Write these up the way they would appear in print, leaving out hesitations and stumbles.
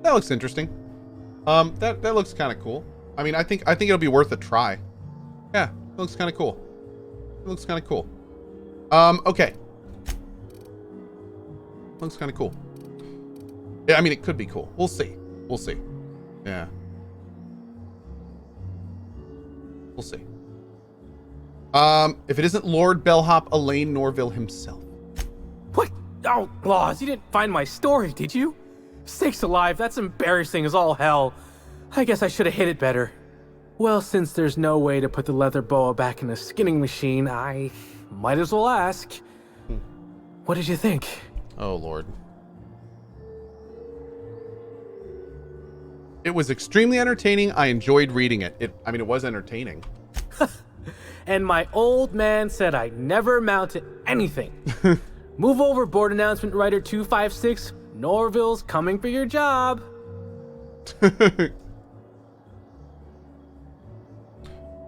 That looks interesting. That looks kind of cool. I mean, I think it'll be worth a try. Yeah, it looks kind of cool. It looks kind of cool. Okay. Looks kind of cool. Yeah, I mean, it could be cool. We'll see. We'll see. Yeah. We'll see. If it isn't Lord Bellhop Elaine Norville himself. What? Oh, Laws, you didn't find my story, did you? Sakes alive, that's embarrassing as all hell. I guess I should have hid it better. Well, since there's no way to put the leather boa back in the skinning machine, I might as well ask. What did you think? Oh, Lord. It was extremely entertaining. I enjoyed reading it. It was entertaining. And my old man said I never amount to anything. Move overboard, announcement writer 256. Norville's coming for your job.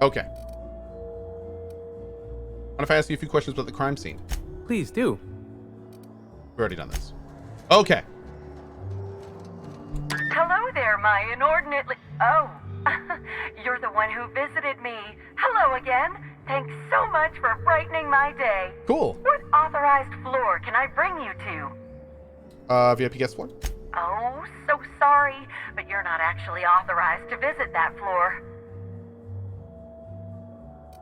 Okay. What if I ask you a few questions about the crime scene? Please do. We've already done this. Okay. Hello there, my inordinately... Oh, you're the one who visited me. Hello again. Thanks so much for brightening my day. Cool. What authorized floor can I bring you to? VIP guest floor? Oh, so sorry, but you're not actually authorized to visit that floor.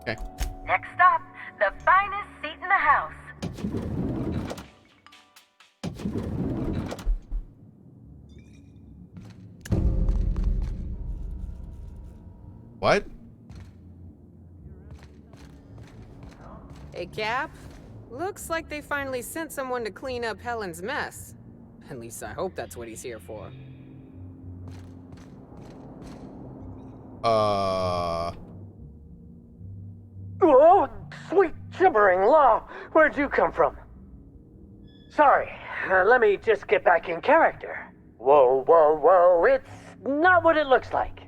Okay. Next up, the finest seat in the house. What? Hey, Cap. Looks like they finally sent someone to clean up Helen's mess. At least I hope that's what he's here for. Oh, sweet gibbering law. Where'd you come from? Sorry, let me just get back in character. Whoa, whoa, whoa, it's not what it looks like.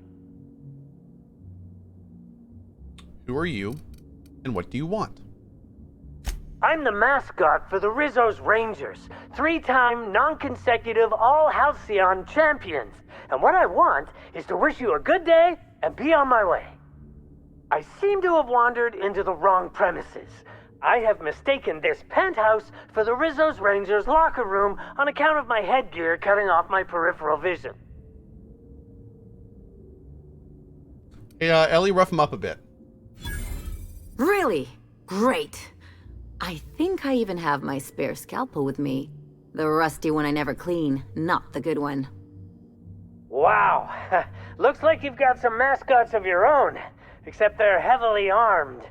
Who are you, and what do you want? I'm the mascot for the Rizzo's Rangers, 3-time, non-consecutive All-Halcyon champions. And what I want is to wish you a good day and be on my way. I seem to have wandered into the wrong premises. I have mistaken this penthouse for the Rizzo's Rangers locker room on account of my headgear cutting off my peripheral vision. Hey, Ellie, rough him up a bit. Really? Great. I think I even have my spare scalpel with me. The rusty one I never clean, not the good one. Wow. Looks like you've got some mascots of your own, except they're heavily armed.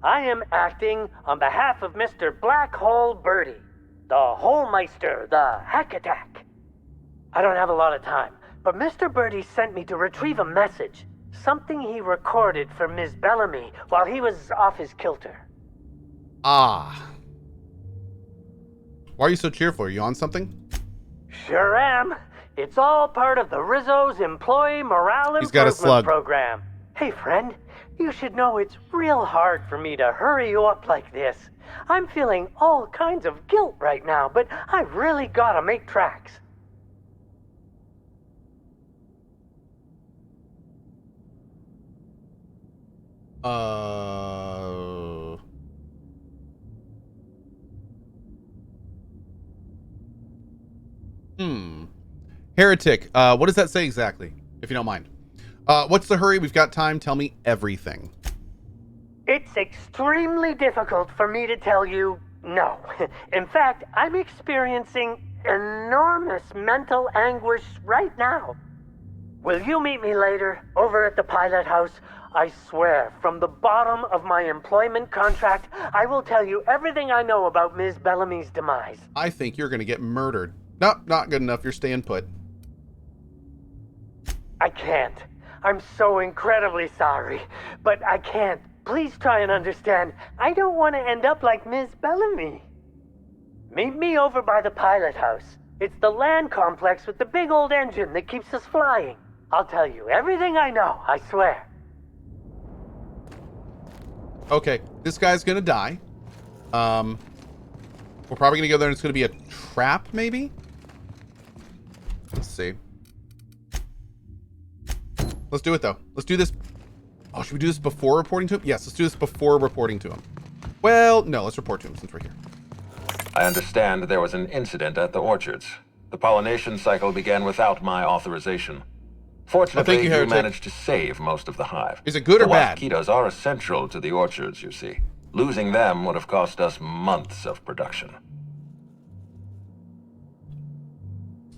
I am acting on behalf of Mr. Black Hole Birdie, the Holmeister, the Hack Attack. I don't have a lot of time, but Mr. Birdie sent me to retrieve a message, something he recorded for Ms. Bellamy while he was off his kilter. Ah. Why are you so cheerful? Are you on something? Sure am. It's all part of the Rizzo's Employee Morale He's got a Improvement slug. Program. Hey, friend, you should know it's real hard for me to hurry you up like this. I'm feeling all kinds of guilt right now, but I really gotta make tracks. Heretic, what does that say exactly, if you don't mind? What's the hurry? We've got time. Tell me everything. It's extremely difficult for me to tell you no. In fact, I'm experiencing enormous mental anguish right now. Will you meet me later, over at the pilot house? I swear, from the bottom of my employment contract, I will tell you everything I know about Ms. Bellamy's demise. I think you're going to get murdered. Nope, not good enough. You're staying put. I can't. I'm so incredibly sorry, but I can't. Please try and understand. I don't want to end up like Ms. Bellamy. Meet me over by the pilot house. It's the land complex with the big old engine that keeps us flying. I'll tell you everything I know, I swear. Okay, this guy's gonna die. We're probably gonna go there and it's gonna be a trap, maybe? Let's see. Let's do it, though. Let's do this. Oh, should we do this before reporting to him? Yes, let's do this before reporting to him. Well, no, let's report to him since we're here. I understand there was an incident at the orchards. The pollination cycle began without my authorization. Fortunately, you managed to save most of the hive. Is it good or bad? Mosquitoes are essential to the orchards, you see. Losing them would have cost us months of production.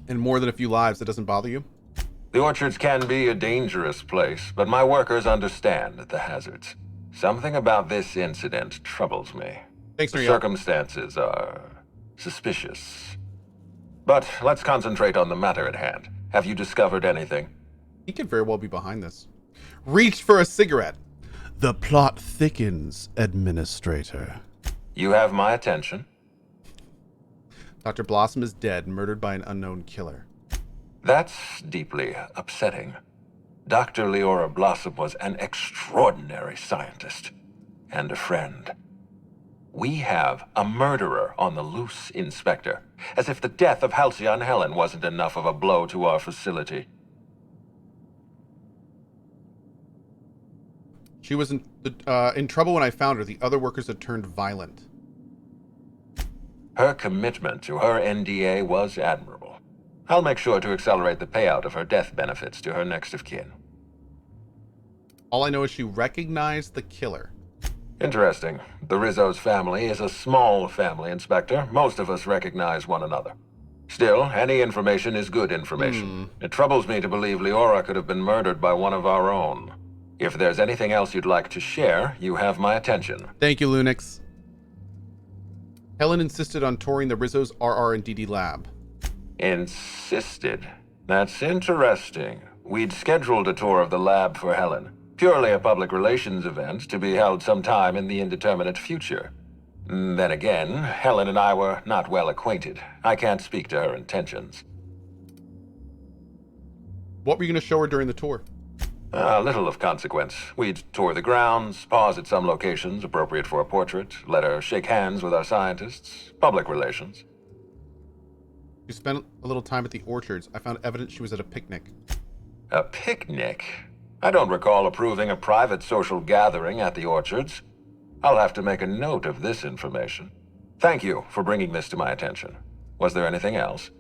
And more than a few lives, that doesn't bother you? The orchards can be a dangerous place, but my workers understand the hazards. Something about this incident troubles me. Thanks, The circumstances are suspicious. But let's concentrate on the matter at hand. Have you discovered anything? He could very well be behind this. Reached for a cigarette. The plot thickens, Administrator. You have my attention. Dr. Blossom is dead, murdered by an unknown killer. That's deeply upsetting. Dr. Leora Blossom was an extraordinary scientist and a friend. We have a murderer on the loose, Inspector. As if the death of Halcyon Helen wasn't enough of a blow to our facility. She was in trouble when I found her. The other workers had turned violent. Her commitment to her NDA was admirable. I'll make sure to accelerate the payout of her death benefits to her next of kin. All I know is she recognized the killer. Interesting. The Rizzo's family is a small family, Inspector. Most of us recognize one another. Still, any information is good information. It troubles me to believe Leora could have been murdered by one of our own. If there's anything else you'd like to share, you have my attention. Thank you, Lunix. Helen insisted on touring the Rizzo's RR&DD lab. Insisted? That's interesting. We'd scheduled a tour of the lab for Helen. Purely a public relations event to be held sometime in the indeterminate future. Then again, Helen and I were not well acquainted. I can't speak to her intentions. What were you going to show her during the tour? Little of consequence. We'd tour the grounds, pause at some locations appropriate for a portrait, let her shake hands with our scientists. Public relations. You spent a little time at the orchards. I found evidence she was at a picnic. A picnic? I don't recall approving a private social gathering at the orchards. I'll have to make a note of this information. Thank you for bringing this to my attention. Was there anything else?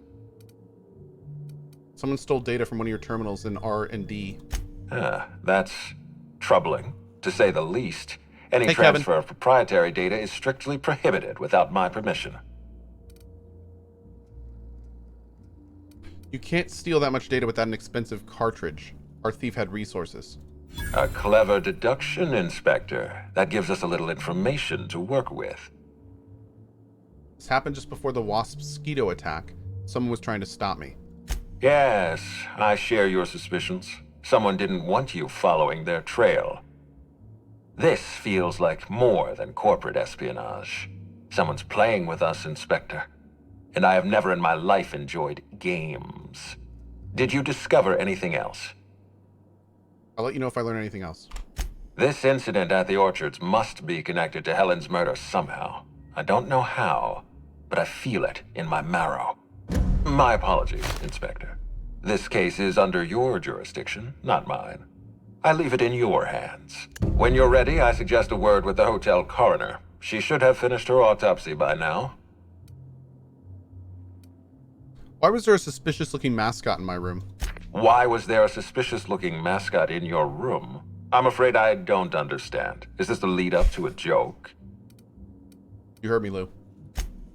Someone stole data from one of your terminals in R&D. That's troubling, to say the least. Any Hey, transfer Kevin. of proprietary data is strictly prohibited without my permission. You can't steal that much data without an expensive cartridge. Our thief had resources. A clever deduction, Inspector. That gives us a little information to work with. This happened just before the wasp-mosquito attack. Someone was trying to stop me. Yes, I share your suspicions. Someone didn't want you following their trail. This feels like more than corporate espionage. Someone's playing with us, Inspector. And I have never in my life enjoyed games. Did you discover anything else? I'll let you know if I learn anything else. This incident at the orchards must be connected to Helen's murder somehow. I don't know how, but I feel it in my marrow. My apologies, Inspector. This case is under your jurisdiction, not mine. I leave it in your hands. When you're ready, I suggest a word with the hotel coroner. She should have finished her autopsy by now. Why was there a suspicious-looking mascot in my room? Why was there a suspicious-looking mascot in your room? I'm afraid I don't understand. Is this the lead-up to a joke? You heard me, Lou.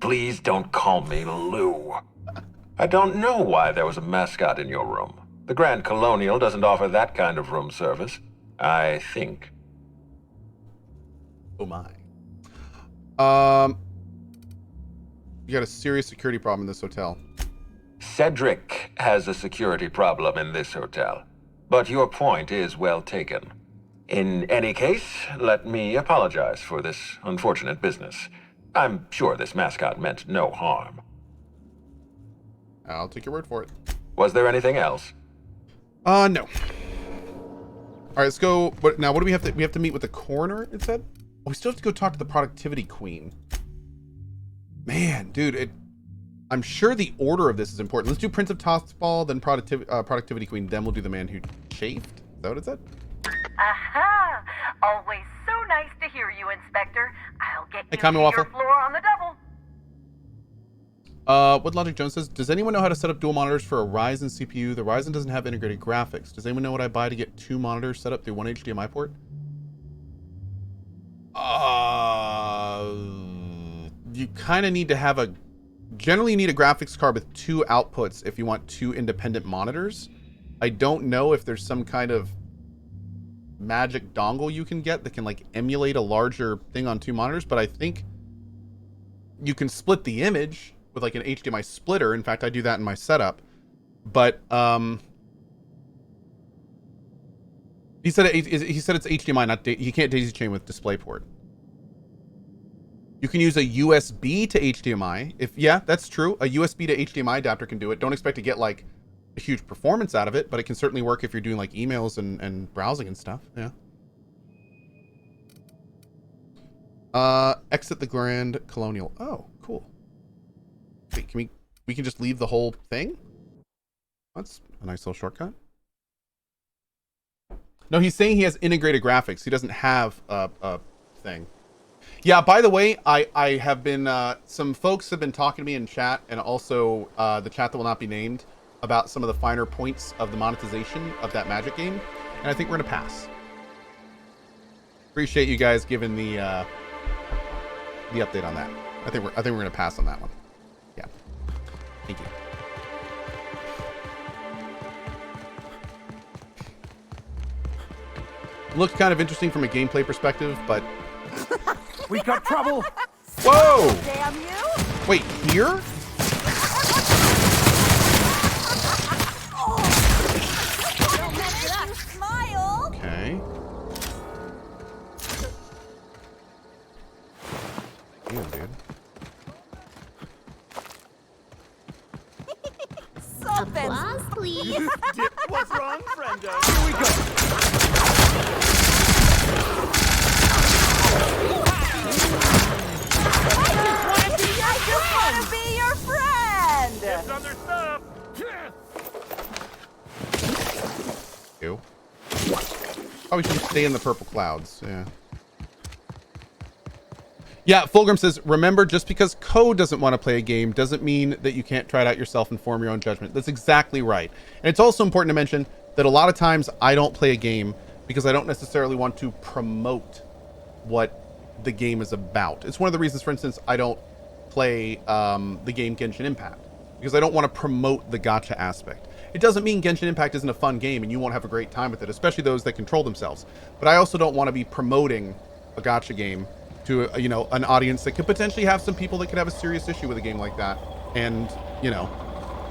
Please don't call me Lou. I don't know why there was a mascot in your room. The Grand Colonial doesn't offer that kind of room service, I think. Oh my. You got a serious security problem in this hotel. Cedric has a security problem in this hotel, but your point is well taken. In any case, let me apologize for this unfortunate business. I'm sure this mascot meant no harm. I'll take your word for it. Was there anything else? No. All right, let's go. What do we have to? We have to meet with the coroner, it said? Oh, we still have to go talk to the productivity queen. Man, dude, I'm sure the order of this is important. Let's do Prince of Tossball, then productivity queen, then we'll do the man who chafed. Is that what it said? Aha! Always so nice to hear you, Inspector. I'll get you Kami to Waffle. your floor on the double. What Logic Jones says, does anyone know how to set up dual monitors for a Ryzen CPU? The Ryzen doesn't have integrated graphics. Does anyone know what I buy to get 2 monitors set up through one HDMI port? You kind of need to have generally you need a graphics card with 2 outputs if you want 2 independent monitors. I don't know if there's some kind of magic dongle you can get that can like emulate a larger thing on 2 monitors, but I think you can split the image with like an HDMI splitter. In fact, I do that in my setup. But he said it's HDMI, not you can't daisy chain with DisplayPort. You can use a USB to HDMI. Yeah, that's true. A USB to HDMI adapter can do it. Don't expect to get like a huge performance out of it, but it can certainly work if you're doing like emails and browsing and stuff. Yeah. Exit the Grand Colonial. Oh, cool. Wait, we can just leave the whole thing? That's a nice little shortcut. No, he's saying he has integrated graphics. He doesn't have a thing. Yeah, by the way, I have been, some folks have been talking to me in chat, and also the chat that will not be named, about some of the finer points of the monetization of that Magic game, and I think we're gonna pass. Appreciate you guys giving the update on that. I think we're gonna pass on that one. Yeah. Thank you. It looks kind of interesting from a gameplay perspective, but We got trouble. whoa! Damn you! Wait, here? Don't mess it up. Smile. Okay. Damn, dude. Something. please. What's wrong, friendo? Here we go. I just want to be your friend. It's other stuff. Ew. Probably should stay in the purple clouds. Yeah. Yeah, Fulgrim says, remember, just because Cohh doesn't want to play a game doesn't mean that you can't try it out yourself and form your own judgment. That's exactly right. And it's also important to mention that a lot of times I don't play a game because I don't necessarily want to promote what the game is about. It's one of the reasons, for instance, I don't play the game Genshin Impact, because I don't want to promote the gacha aspect. It doesn't mean Genshin Impact isn't a fun game and you won't have a great time with it, especially those that control themselves. But I also don't want to be promoting a gacha game to you know, an audience that could potentially have some people that could have a serious issue with a game like that. And you know,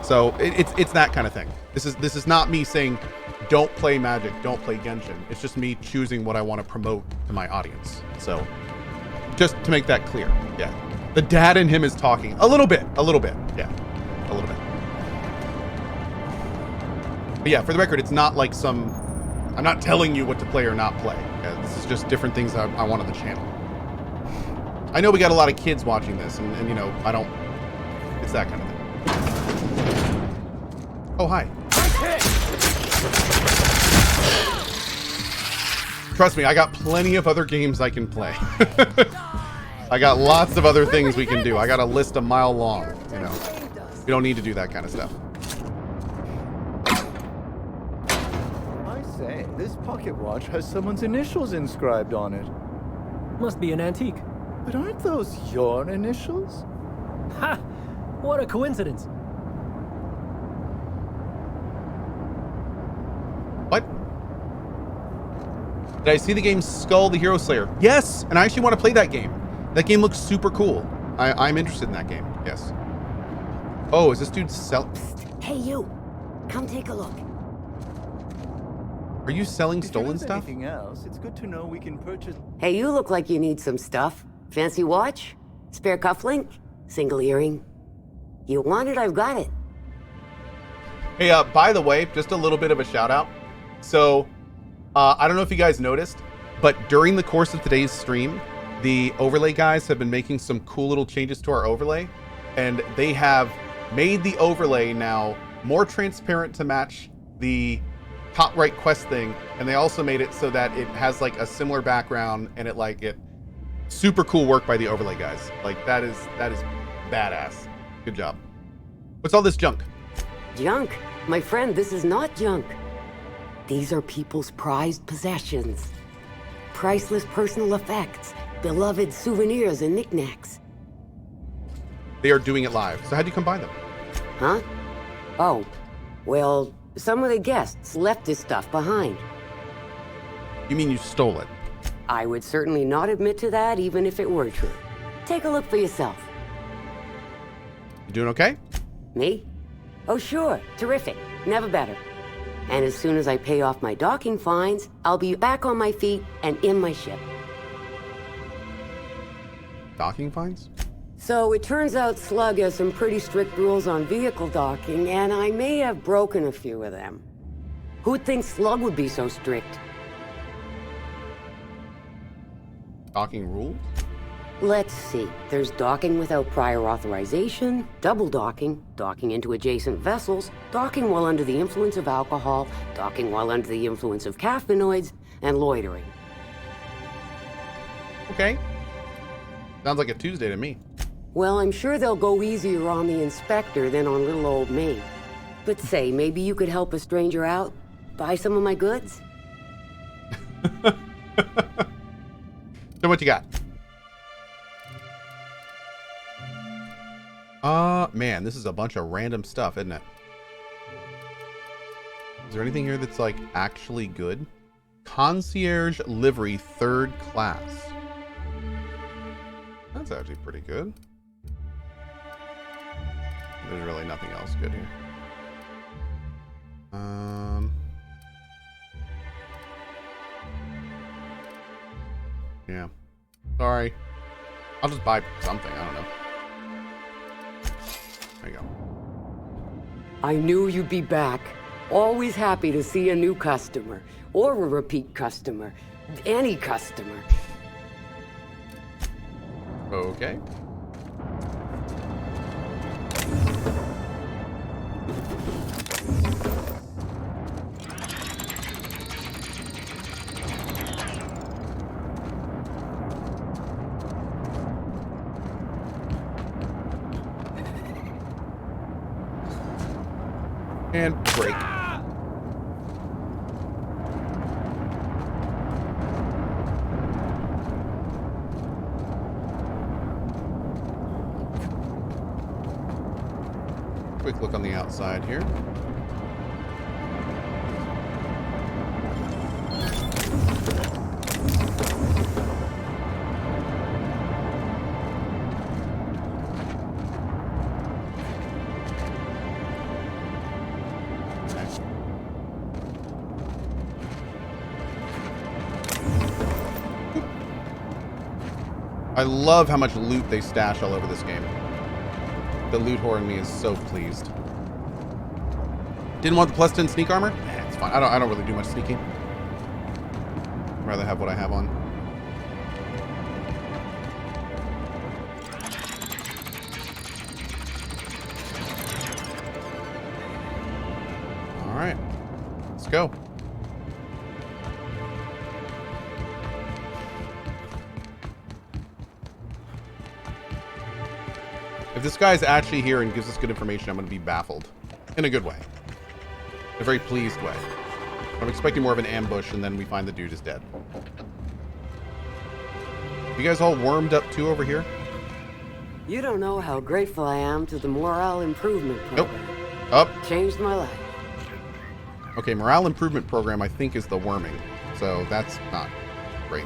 so it's that kind of thing. This is not me saying don't play Magic, don't play Genshin. It's just me choosing what I want to promote to my audience. So just to make that clear. Yeah, the dad in him is talking a little bit, yeah, a little bit. But yeah, for the record, it's not like I'm not telling you what to play or not play. Yeah, this is just different things I want on the channel. I know we got a lot of kids watching this, and you know, it's that kind of thing. Oh, hi. Trust me, I got plenty of other games I can play. I got lots of other things we can do. I got a list a mile long, you know. We don't need to do that kind of stuff. I say, this pocket watch has someone's initials inscribed on it. Must be an antique. But aren't those your initials? Ha! What a coincidence. What? Did I see the game Skull the Hero Slayer? Yes, and I actually want to play that game. That game looks super cool. I'm interested in that game. Yes. Oh, is this dude Hey, you. Come take a look. Are you selling stolen If stuff? anything else, it's good to know we can purchase. Hey, you look like you need some stuff. Fancy watch? Spare cufflink? Single earring? You want it, I've got it. Hey, by the way, just a little bit of a shout out. So, I don't know if you guys noticed, but during the course of today's stream, the overlay guys have been making some cool little changes to our overlay, and they have made the overlay now more transparent to match the top right quest thing, and they also made it so that it has like a similar background, and it super cool work by the overlay guys. Like that is badass. Good job. What's all this junk? Junk? My friend, this is not junk. These are people's prized possessions. Priceless personal effects, beloved souvenirs and knickknacks. They are doing it live. So how'd you come by them? Huh? Oh, well, some of the guests left this stuff behind. You mean you stole it? I would certainly not admit to that, even if it were true. Take a look for yourself. You doing okay? Me? Oh, sure. Terrific. Never better. And as soon as I pay off my docking fines, I'll be back on my feet and in my ship. Docking fines? So it turns out Slug has some pretty strict rules on vehicle docking, and I may have broken a few of them. Who'd think Slug would be so strict? Docking rules? Let's see. There's docking without prior authorization, double docking, docking into adjacent vessels, docking while under the influence of alcohol, docking while under the influence of caffeinoids, and loitering. Okay. Sounds like a Tuesday to me. Well, I'm sure they'll go easier on the inspector than on little old me. But say, maybe you could help a stranger out? Buy some of my goods? So what you got? Man, this is a bunch of random stuff, isn't it? Is there anything here that's like actually good? Concierge livery 3rd class. That's actually pretty good. There's really nothing else good here. Yeah. Sorry. I'll just buy something. I don't know. There you go. I knew you'd be back. Always happy to see a new customer. Or a repeat customer. Any customer. Okay. And break. Quick look on the outside here. I love how much loot they stash all over this game. The loot whore in me is so pleased. Didn't want the +10 sneak armor? Nah, it's fine. I don't really do much sneaking. I'd rather have what I have on. All right, let's go. If this guy's actually here and gives us good information, I'm going to be baffled. In a good way. A very pleased way. I'm expecting more of an ambush, and then we find the dude is dead. You guys all warmed up too over here? You don't know how grateful I am to the morale improvement program. Nope. Up. Changed my life. Okay, morale improvement program I think is the worming. So that's not great.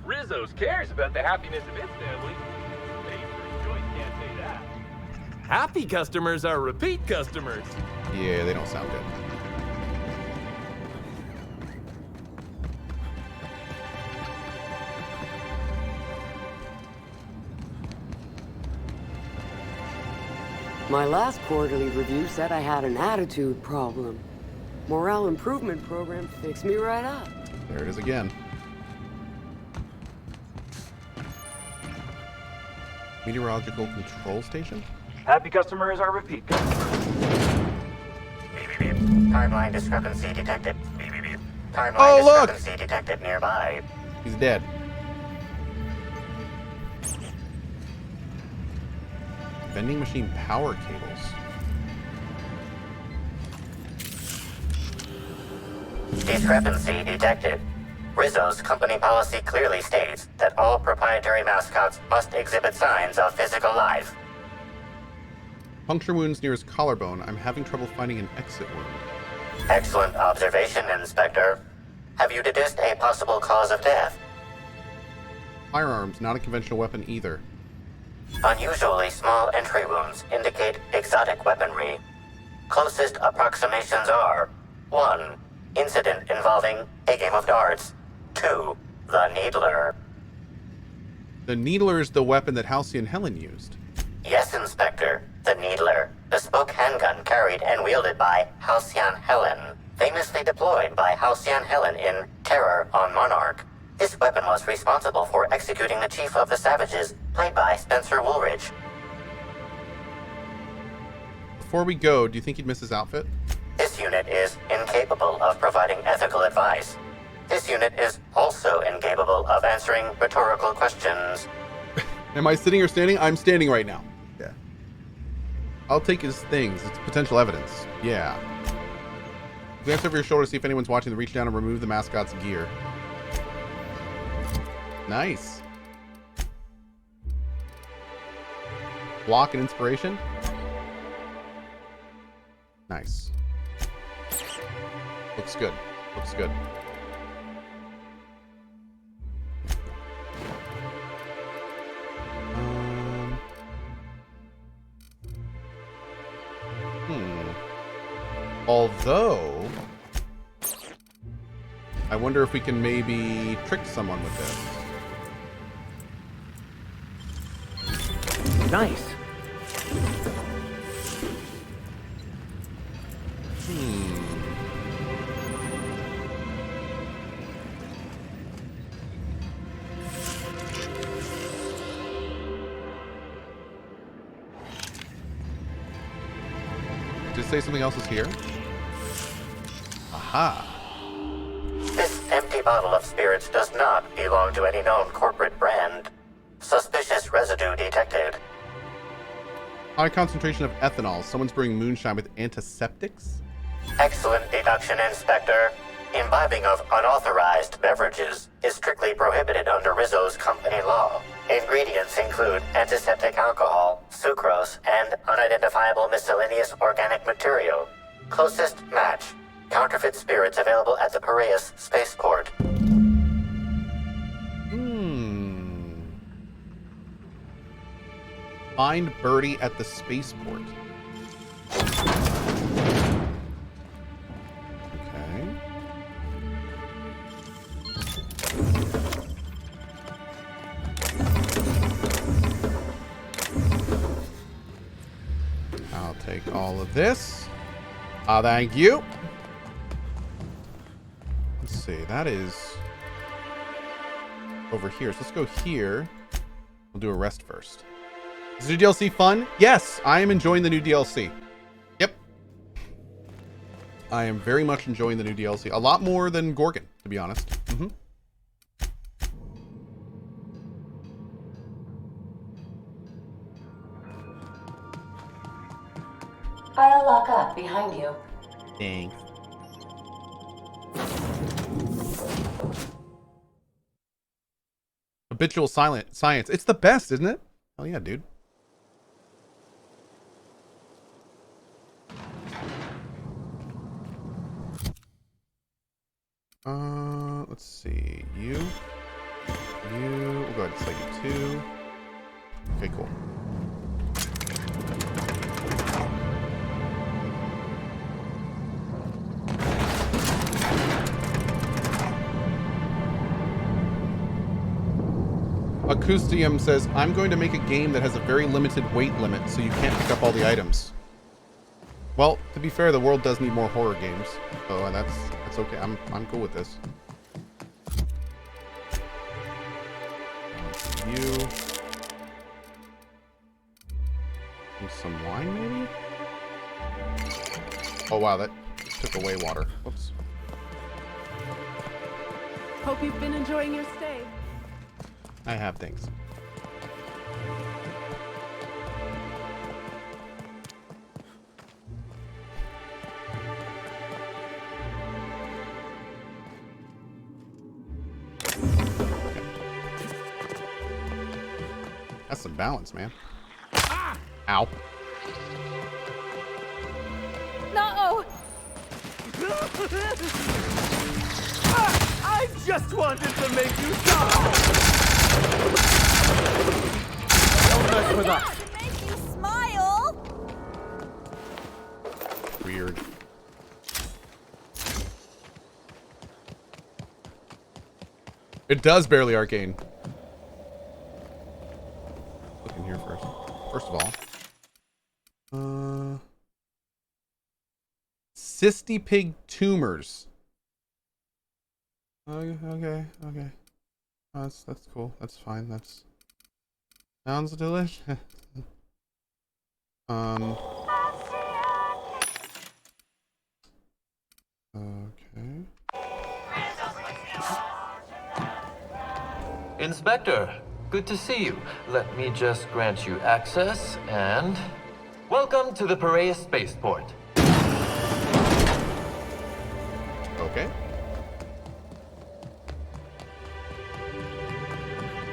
Rizzo's cares about the happiness of its family. Can't say that. Happy customers are repeat customers. Yeah, they don't sound good. My last quarterly review said I had an attitude problem. Morale improvement program fixed me right up. There it is again. Meteorological control station? Happy customers are repeat customers. Time Timeline discrepancy detected. Beep, beep, beep. Timeline Oh, look! discrepancy detected nearby. He's dead. Vending machine power cables. Discrepancy detected. Rizzo's company policy clearly states that all proprietary mascots must exhibit signs of physical life. Puncture wounds near his collarbone. I'm having trouble finding an exit wound. Excellent observation, Inspector. Have you deduced a possible cause of death? Firearms, not a conventional weapon either. Unusually small entry wounds indicate exotic weaponry. Closest approximations are 1. Incident involving a game of darts. 2. The Needler. The Needler is the weapon that Halcyon Helen used. Yes, Inspector. The Needler. Bespoke handgun carried and wielded by Halcyon Helen. Famously deployed by Halcyon Helen in Terror on Monarch. This weapon was responsible for executing the Chief of the Savages, played by Spencer Woolridge. Before we go, do you think he'd miss his outfit? This unit is incapable of providing ethical advice. This unit is also incapable of answering rhetorical questions. Am I sitting or standing? I'm standing right now. Yeah. I'll take his things. It's potential evidence. Yeah. Glance over your shoulder to see if anyone's watching, then reach down and remove the mascot's gear. Nice. Block and inspiration. Nice. Looks good. Looks good. Although, I wonder if we can maybe trick someone with this. Nice. Did it say something else is here? Aha. This empty bottle of spirits does not belong to any known corporate brand. Suspicious residue detected. High concentration of ethanol. Someone's brewing moonshine with antiseptics? Excellent deduction, Inspector. Imbibing of unauthorized beverages is strictly prohibited under Rizzo's company law. Ingredients include antiseptic alcohol, sucrose, and unidentifiable miscellaneous organic material. Closest match. Counterfeit spirits available at the Piraeus spaceport. Find Birdie at the spaceport. Okay. I'll take all of this. Thank you. Let's see, that is over here. So let's go here. We'll do a rest first. Is the new DLC fun? Yes, I am enjoying the new DLC. Yep. I am very much enjoying the new DLC. A lot more than Gorgon, to be honest. I'll lock up behind you. Thanks. Habitual science. It's the best, isn't it? Hell yeah, dude. Let's see. You. We'll go ahead and say you too. Okay, cool. Acoustium says, I'm going to make a game that has a very limited weight limit, so you can't pick up all the items. Well, to be fair, the world does need more horror games, so that's okay. I'm cool with this. You. And some wine, maybe? Oh wow, that took away water. Whoops. Hope you've been enjoying your stay. I have things. That's some balance, man. Ow. No! I just wanted to make you die! Don't mess with us. To make you smile! Weird. It does barely arcane. Look in here first. First of all. Cysty pig tumors. Okay. That's cool. That's fine. That's sounds delicious. Okay. Inspector, good to see you. Let me just grant you access and... Welcome to the Piraeus spaceport. Okay.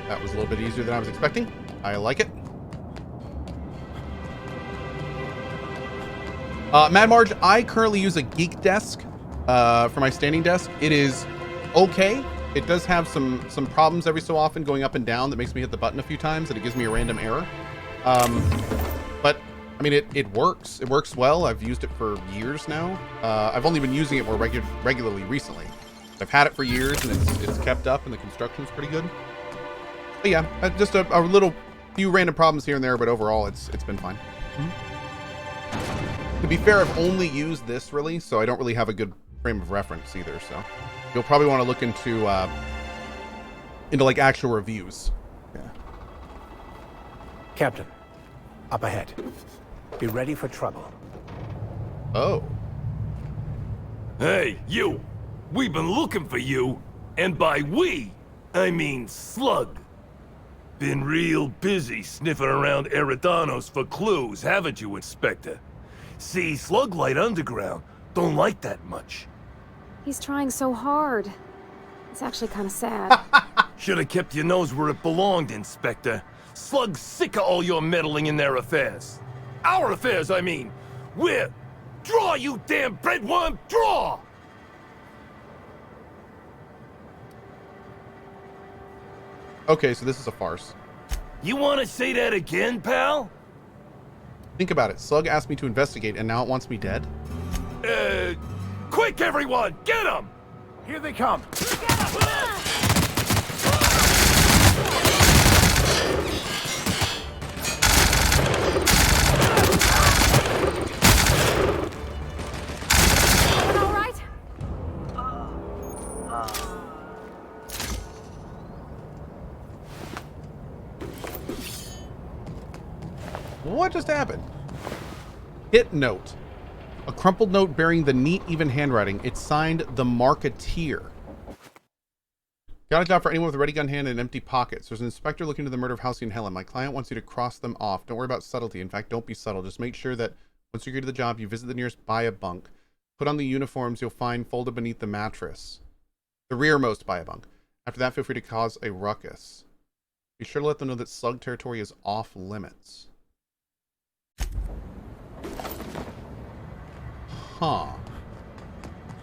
That was a little bit easier than I was expecting. I like it. Mad Marge, I currently use a Geek Desk for my standing desk. It is okay. It does have some problems every so often going up and down that makes me hit the button a few times and it gives me a random error. But I mean, it works. It works well. I've used it for years now. I've only been using it more regularly recently. I've had it for years and it's kept up and the construction's pretty good. But yeah, just a little few random problems here and there, but overall it's been fine. To be fair, I've only used this really, so I don't really have a good frame of reference either. So you'll probably want to look into like actual reviews. Yeah. Captain, up ahead. Be ready for trouble. Oh. Hey, you! We've been looking for you, and by we, I mean Slug. Been real busy sniffing around Eridanos for clues, haven't you, Inspector? See, Slug Light Underground don't like that much. He's trying so hard. It's actually kind of sad. Should have kept your nose where it belonged, Inspector. Slug's sick of all your meddling in their affairs. Our affairs, I mean. We're... Draw, you damn breadworm, draw! Okay, so this is a farce. You want to say that again, pal? Think about it. Slug asked me to investigate, and now it wants me dead? Quick, everyone! Get them! Here they come. All right? What just happened? Hit note. A crumpled note bearing the neat, even handwriting. It's signed The Marketeer. Got a job for anyone with a ready gun hand and empty pockets. There's an inspector looking into the murder of Halsey and Helen. My client wants you to cross them off. Don't worry about subtlety. In fact, don't be subtle. Just make sure that once you agree to the job, you visit the nearest buy-a-bunk. Put on the uniforms you'll find folded beneath the mattress. The rearmost buy-a-bunk. After that, feel free to cause a ruckus. Be sure to let them know that Slug territory is off limits. Huh.